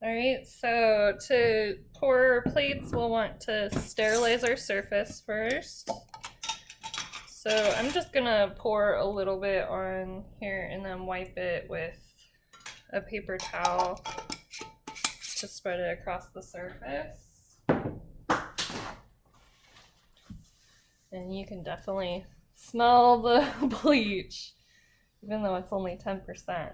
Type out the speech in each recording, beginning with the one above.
All right, so to pour plates, we'll want to sterilize our surface first. So I'm just gonna pour a little bit on here and then wipe it with a paper towel to spread it across the surface. And you can definitely smell the bleach, even though it's only 10%.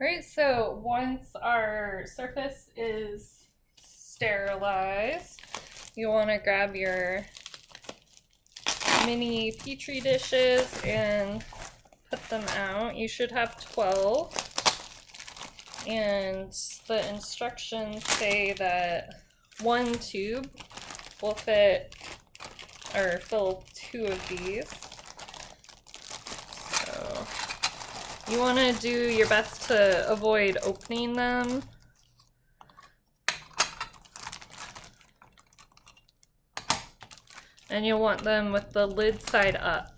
Alright, so once our surface is sterilized, you want to grab your mini petri dishes and put them out. You should have 12. And the instructions say that one tube will fit or fill 2 of these. So you want to do your best to avoid opening them. And you'll want them with the lid side up.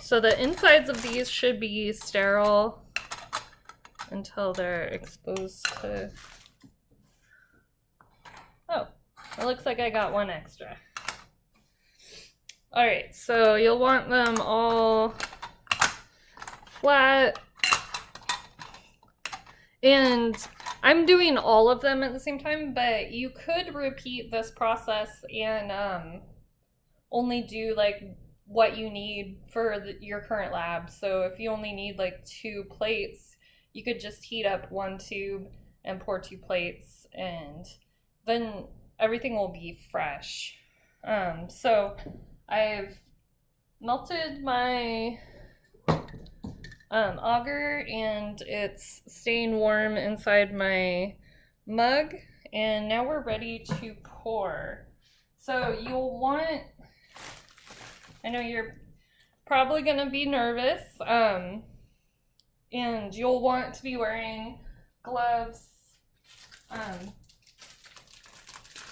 So the insides of these should be sterile until they're exposed to... Oh, it looks like I got one extra. Alright, so you'll want them all flat. And I'm doing all of them at the same time, but you could repeat this process and only do like what you need for your current lab. So if you only need like 2 plates, you could just heat up 1 tube and pour 2 plates, and then everything will be fresh. So I've melted my agar and it's staying warm inside my mug, and now we're ready to pour. So you'll want, I know you're probably gonna be nervous, and you'll want to be wearing gloves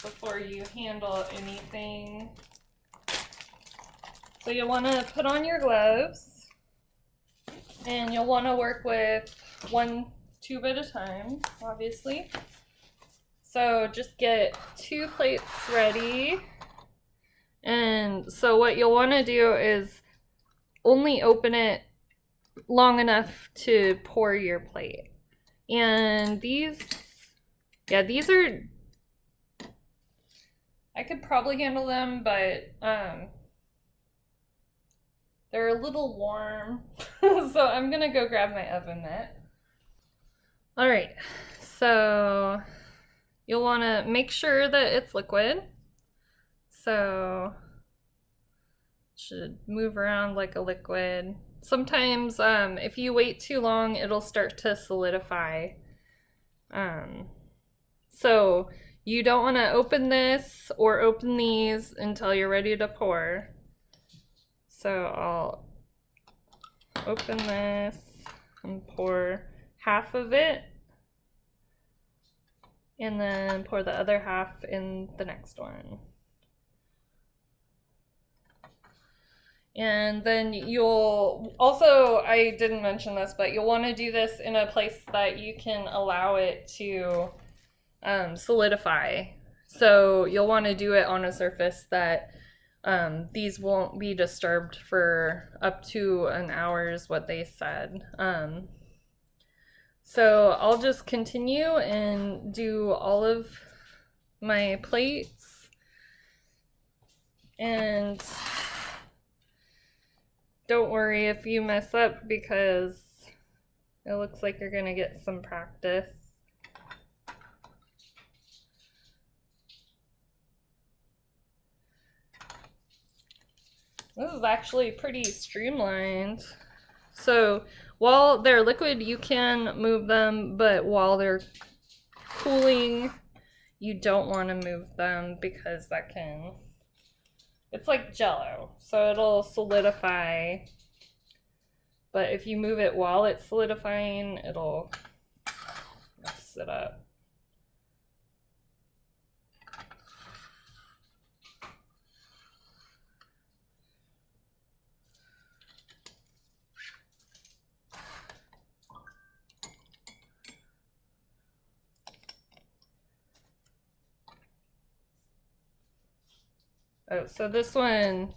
before you handle anything. So you'll want to put on your gloves, and you'll want to work with 1 tube at a time, obviously. So just get 2 plates ready. And so what you'll want to do is only open it long enough to pour your plate. And these are, I could probably handle them, but they're a little warm. So I'm gonna go grab my oven mitt. Alright, so you'll want to make sure that it's liquid. So it should move around like a liquid. Sometimes if you wait too long, it'll start to solidify. So you don't want to open this or open these until you're ready to pour. So I'll open this and pour half of it, and then pour the other half in the next one. And then you'll also, I didn't mention this, but you'll want to do this in a place that you can allow it to solidify. So you'll want to do it on a surface that these won't be disturbed for up to an hour is what they said. So I'll just continue and do all of my plates, and don't worry if you mess up, because it looks like you're gonna get some practice. This is actually pretty streamlined. So while they're liquid, you can move them, but while they're cooling, you don't want to move them, because that can, it's like Jello, so it'll solidify But if you move it while it's solidifying, it'll mess it up. Oh, so this one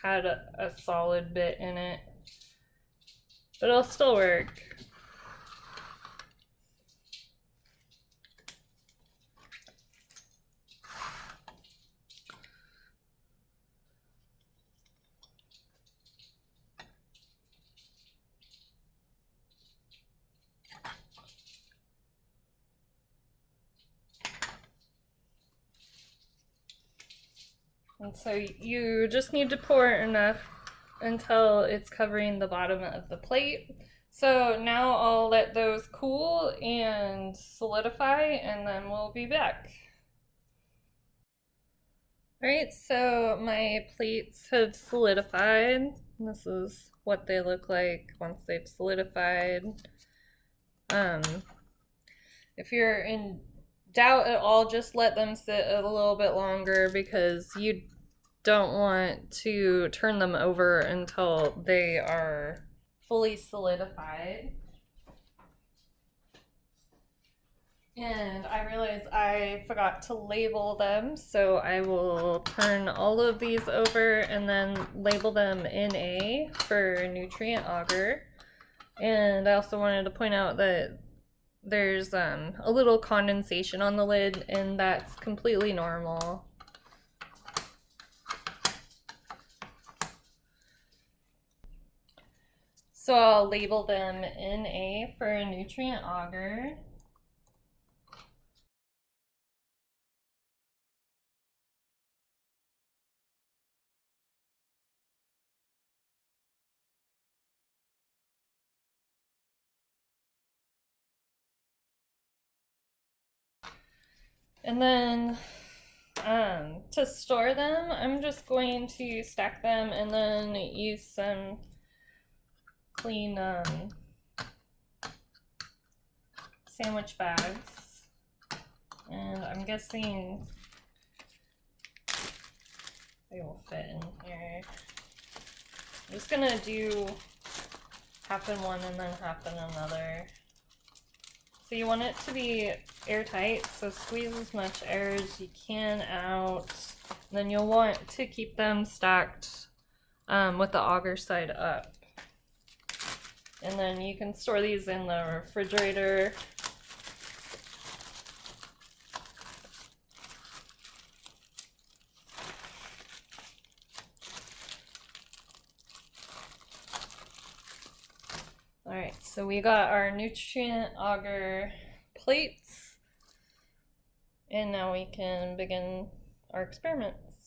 had a solid bit in it, but it'll still work. And so you just need to pour enough until it's covering the bottom of the plate. So now I'll let those cool and solidify, and then we'll be back. All right, so my plates have solidified. This is what they look like once they've solidified. If you're in doubt at all, just let them sit a little bit longer because you don't want to turn them over until they are fully solidified. And I realized I forgot to label them, so I will turn all of these over and then label them NA for nutrient agar. And I also wanted to point out that there's a little condensation on the lid, and that's completely normal. So I'll label them NA for nutrient agar. And then to store them, I'm just going to stack them and then use some clean sandwich bags. And I'm guessing they will fit in here. I'm just gonna do half in one and then half in another. So you want it to be airtight, so squeeze as much air as you can out. And then you'll want to keep them stacked with the agar side up. And then you can store these in the refrigerator. All right, so we got our nutrient agar plates, and now we can begin our experiments.